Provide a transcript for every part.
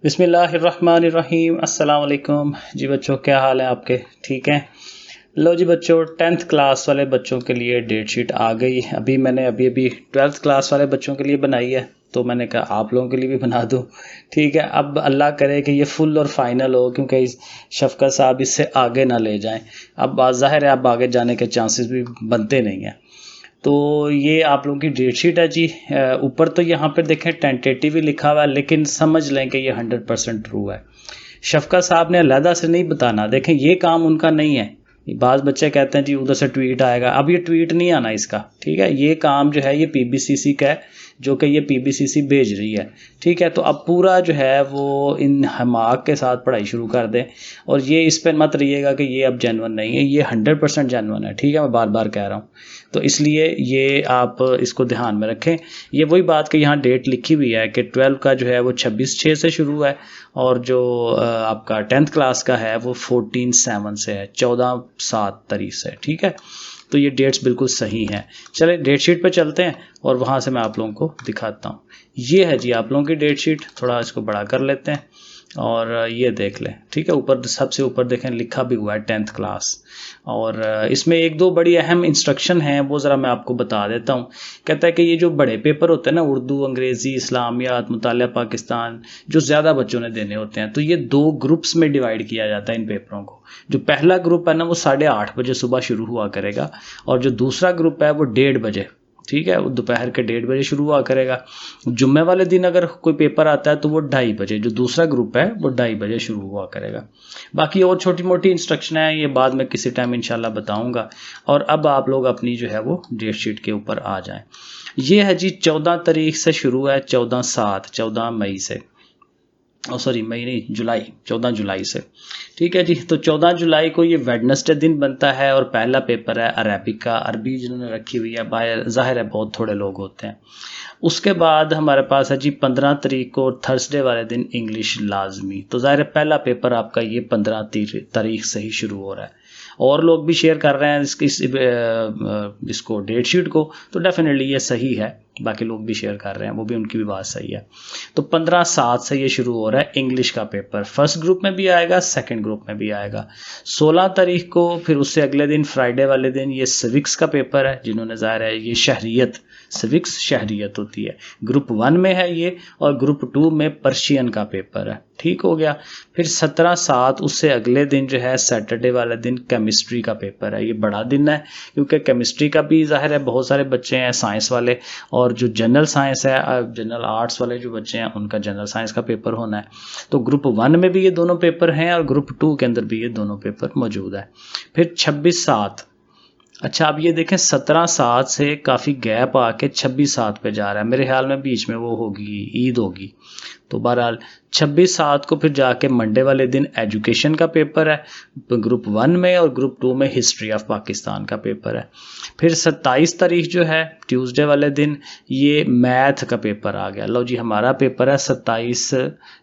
बिस्मिल्लाहिर्रहमानिर्रहीम। अस्सलाम वालेकुम जी बच्चों, क्या हाल है आपके? ठीक हैं। लो जी बच्चों, 10th क्लास वाले बच्चों के लिए डेट शीट आ गई। मैंने अभी 12th क्लास वाले बच्चों के लिए बनाई है, तो मैंने कहा आप लोगों के लिए भी बना दूं। ठीक है, अब अल्लाह करे कि ये फुल और फाइनल हो, क्योंकि शफकत साहब इससे आगे ना ले जाएं। अब ज़ाहिर है अब आगे जाने के चांसेस भी बनते नहीं हैं। तो ये आप लोगों की डेट शीट है जी। ऊपर तो यहाँ पे देखें टेंटेटिव ही लिखा हुआ है, लेकिन समझ लें कि ये 100% ट्रू है। शफकत साहब ने अलहदा से नहीं बताना, देखें ये काम उनका नहीं है। बाज़ बच्चे कहते हैं जी उधर से ट्वीट आएगा, अब ये ट्वीट नहीं आना इसका। ठीक है, ये काम जो है ये पीबीसीसी का है, जो कि ये पीबीसीसी भेज रही है। ठीक है, तो अब पूरा जो है वो इन हमाक के साथ पढ़ाई शुरू कर दें, और ये इस पर मत रहिएगा कि ये अब जेनवन नहीं है, ये 100% जेनवन है। ठीक है, मैं बार बार कह रहा हूँ, तो इसलिए ये आप इसको ध्यान में रखें। ये वही बात कि यहाँ डेट लिखी हुई है कि 12 का जो है वो 26/6 से शुरू है, और जो आपका 10th क्लास का है वो 14/7 से है, 14/7 तारीख से। ठीक है, तो ये डेट्स बिल्कुल सही हैं। चलें डेट शीट पे चलते हैं और वहाँ से मैं आप लोगों को दिखाता हूँ। ये है जी आप लोगों की डेट शीट, थोड़ा इसको बड़ा कर लेते हैं और ये देख लें। ठीक है, ऊपर सबसे ऊपर देखें लिखा भी हुआ है 10th क्लास, और इसमें एक दो बड़ी अहम इंस्ट्रक्शन हैं, वो ज़रा मैं आपको बता देता हूँ। कहता है कि ये जो बड़े पेपर होते हैं ना, उर्दू, अंग्रेज़ी, इस्लामियात, मुतालिया पाकिस्तान, जो ज़्यादा बच्चों ने देने होते हैं, तो ये 2 ग्रुप्स में डिवाइड किया जाता है इन पेपरों को। जो पहला ग्रुप है ना वो 8:30 बजे सुबह शुरू हुआ करेगा, और जो दूसरा ग्रुप है वो 1:30 बजे, ठीक है, वो दोपहर के 1:30 बजे शुरू हुआ करेगा। जुम्मे वाले दिन अगर कोई पेपर आता है तो वो 2:30 बजे, जो दूसरा ग्रुप है वो 2:30 बजे शुरू हुआ करेगा। बाकी और छोटी मोटी इंस्ट्रक्शन है, ये बाद में किसी टाइम इंशाल्लाह बताऊंगा। और अब आप लोग अपनी जो है वो डेट शीट के ऊपर आ जाएं। ये है जी 14 तारीख से शुरू है, 14 मई से, सॉरी मई नहीं, जुलाई, 14 जुलाई से। ठीक है जी, तो 14 जुलाई को ये वेडनेसडे दिन बनता है, और पहला पेपर है अरेबिक का। अरबी जिन्होंने रखी हुई है, ज़ाहिर है बहुत थोड़े लोग होते हैं। उसके बाद हमारे पास है जी 15 तारीख को थर्सडे वाले दिन इंग्लिश लाजमी। तो ज़ाहिर है पहला पेपर आपका ये 15 तारीख से ही शुरू हो रहा है। और लोग भी शेयर कर रहे हैं इसको डेट शीट को, तो डेफिनेटली ये सही है। बाकी लोग भी शेयर कर रहे हैं, वो भी उनकी भी बात सही है। तो 15/7 से ये शुरू हो रहा है इंग्लिश का पेपर। फर्स्ट ग्रुप में भी आएगा, सेकंड ग्रुप में भी आएगा। 16 तारीख को फिर उससे अगले दिन फ्राइडे वाले दिन ये सिविक्स का पेपर है, जिन्होंने ज़ाहिर है ये शहरियत, सिविक्स शहरियत होती है, ग्रुप 1 में है ये, और ग्रुप 2 में पर्शियन का पेपर है। ठीक हो गया। फिर 17/7 उससे अगले दिन जो है सैटरडे वाले दिन केमिस्ट्री का पेपर है। ये बड़ा दिन है, क्योंकि केमिस्ट्री का भी ज़ाहिर है बहुत सारे बच्चे हैं साइंस वाले, और जो जनरल साइंस है, जनरल आर्ट्स वाले जो बच्चे हैं उनका जनरल साइंस का पेपर होना है। तो ग्रुप 1 में भी ये दोनों पेपर हैं, और ग्रुप 2 के अंदर भी ये दोनों पेपर मौजूद है। फिर 26/7, अच्छा अब ये देखें 17/7 से काफ़ी गैप आके 26/7 पे जा रहा है। मेरे ख्याल में बीच में वो होगी, ईद होगी। तो बहरहाल 26/7 को फिर जाके मंडे वाले दिन एजुकेशन का पेपर है ग्रुप 1 में, और ग्रुप 2 में हिस्ट्री ऑफ पाकिस्तान का पेपर है। फिर 27 तारीख जो है ट्यूसडे वाले दिन ये मैथ का पेपर आ गया। लो जी, हमारा पेपर है 27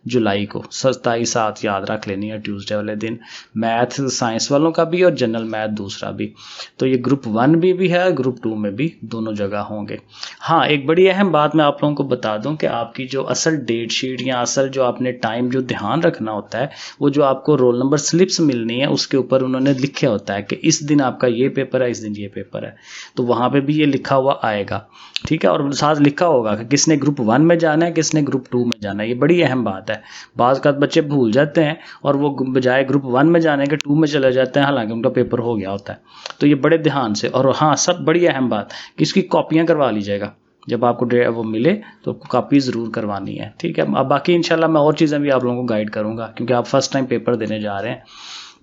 जुलाई को, 27/7 याद रख लेनी है, ट्यूसडे वाले दिन मैथ साइंस वालों का भी और जनरल मैथ दूसरा भी। तो ये ग्रुप 1 भी है, ग्रुप 2 में भी दोनों जगह होंगे। हाँ, एक बड़ी अहम बात मैं आप लोगों को बता दूं कि आपकी जो असल डेट शीट या असल जो आपने टाइम जो ध्यान रखना होता है, वो जो आपको रोल नंबर स्लिप्स मिलनी है उसके ऊपर उन्होंने लिखा होता है कि इस दिन आपका ये पेपर है, इस दिन ये पेपर है। तो वहाँ पे भी ये लिखा हुआ आएगा। ठीक है, और साथ लिखा होगा कि किसने ग्रुप 1 में जाना है, किसने ग्रुप 2 में जाना है। ये बड़ी अहम बात है। बाज़ का बच्चे भूल जाते हैं और वो बजाय ग्रुप 1 में जाने के 2 में चले जाते हैं, हालांकि उनका पेपर हो गया होता है। तो ये बड़े ध्यान से, और हाँ सब बड़ी अहम बात कि इसकी कॉपियाँ करवा लीजिएगा। जब आपको वो मिले तो आपको कॉपी ज़रूर करवानी है। ठीक है, अब बाकी इंशाल्लाह मैं और चीज़ें भी आप लोगों को गाइड करूँगा, क्योंकि आप फर्स्ट टाइम पेपर देने जा रहे हैं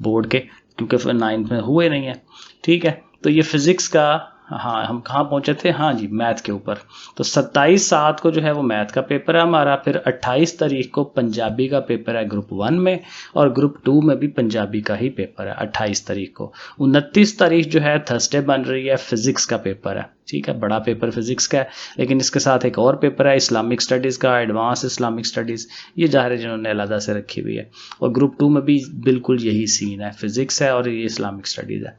बोर्ड के, क्योंकि 9th में हुए नहीं है। ठीक है, तो ये फिज़िक्स का, हाँ हम कहाँ पहुँचे थे, हाँ जी मैथ के ऊपर। तो 27/7 को जो है वो मैथ का पेपर है हमारा। फिर 28 तारीख को पंजाबी का पेपर है ग्रुप 1 में, और ग्रुप 2 में भी पंजाबी का ही पेपर है 28 तारीख को। 29 तारीख जो है थर्सडे बन रही है, फिज़िक्स का पेपर है। ठीक है, बड़ा पेपर फिजिक्स का है, लेकिन इसके साथ एक और पेपर है इस्लामिक स्टडीज़ का, एडवांस इस्लामिक स्टडीज़, ये ज़ाहिर है जिन्होंने अलग से रखी हुई है। और ग्रुप 2 में भी बिल्कुल यही सीन है, फिजिक्स है और ये इस्लामिक स्टडीज़ है।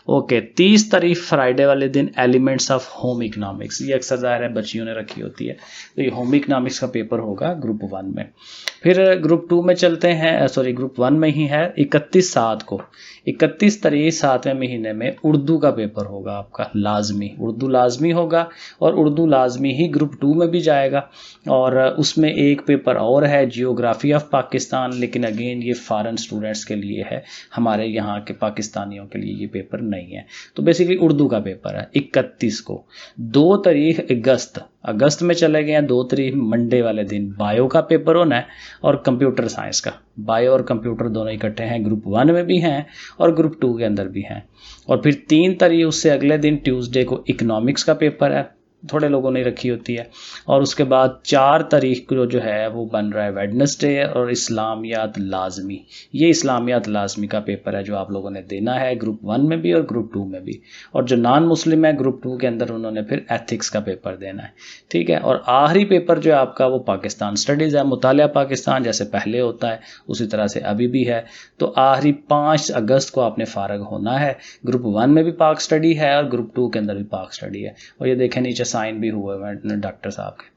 ओके, 30 तारीख फ्राइडे वाले दिन एलिमेंट्स ऑफ होम इकोनॉमिक्स, ये अक्सर ज़ाहिर है बच्चियों ने रखी होती है, तो ये होम इकोनॉमिक्स का पेपर होगा ग्रुप 1 में। फिर ग्रुप 2 में चलते हैं, सॉरी ग्रुप 1 में ही है, 31/7 को, 31 तारीख 7वें महीने में उर्दू का पेपर होगा आपका लाजमी, उर्दू लाजमी होगा, और उर्दू लाजमी ही ग्रुप 2 में भी जाएगा। और उसमें एक पेपर और है जियोग्राफी ऑफ पाकिस्तान, लेकिन अगेन ये फॉरेन स्टूडेंट्स के लिए है, हमारे यहाँ के पाकिस्तानियों के लिए ये पेपर नहीं है। तो बेसिकली उर्दू का पेपर है 31 को। 2 तारीख अगस्त में चले गए हैं, 2 तारीख मंडे वाले दिन बायो का पेपर होना है और कंप्यूटर साइंस का। बायो और कंप्यूटर दोनों इकट्ठे हैं, ग्रुप 1 में भी हैं और ग्रुप 2 के अंदर भी हैं। और फिर 3 तारीख उससे अगले दिन ट्यूसडे को इकोनॉमिक्स का पेपर है, थोड़े लोगों ने रखी होती है। और उसके बाद 4 तारीख को जो है वो बन रहा है वेडनेसडे और इस्लामियात लाजमी, ये इस्लामियात लाजमी का पेपर है जो आप लोगों ने देना है ग्रुप 1 में भी और ग्रुप 2 में भी। और जो नॉन मुस्लिम है ग्रुप 2 के अंदर उन्होंने फिर एथिक्स का पेपर देना है, ठीक है। और आखिरी पेपर जो है आपका वो पाकिस्तान स्टडीज़ है, मुतालिया पाकिस्तान जैसे पहले होता है उसी तरह से अभी भी है। तो आखिरी 5 अगस्त को आपने फारग होना है। ग्रुप 1 में भी पाक स्टडी है और ग्रुप 2 के अंदर भी पाक स्टडी है, और ये देखें नीचे साइन भी हुए हैं डॉक्टर साहब के।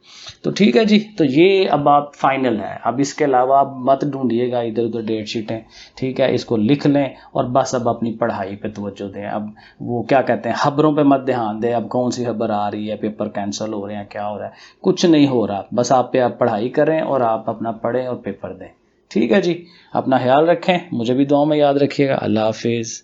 तो ठीक है जी, तो ये अब आप फाइनल है, अब इसके अलावा आप मत ढूंढिएगा इधर उधर डेट शीटें, ठीक है, इसको लिख लें और बस अब अपनी पढ़ाई पे तवज्जो दें। अब वो क्या कहते हैं, खबरों पे मत ध्यान दें, अब कौन सी खबर आ रही है, पेपर कैंसिल हो रहे हैं, क्या हो रहा है, कुछ नहीं हो रहा, बस आप पे आप पढ़ाई करें और आप अपना पढ़ें और पेपर दें। ठीक है जी, अपना ख्याल रखें, मुझे भी दुआ में याद रखिएगा। अल्लाह हाफिज़।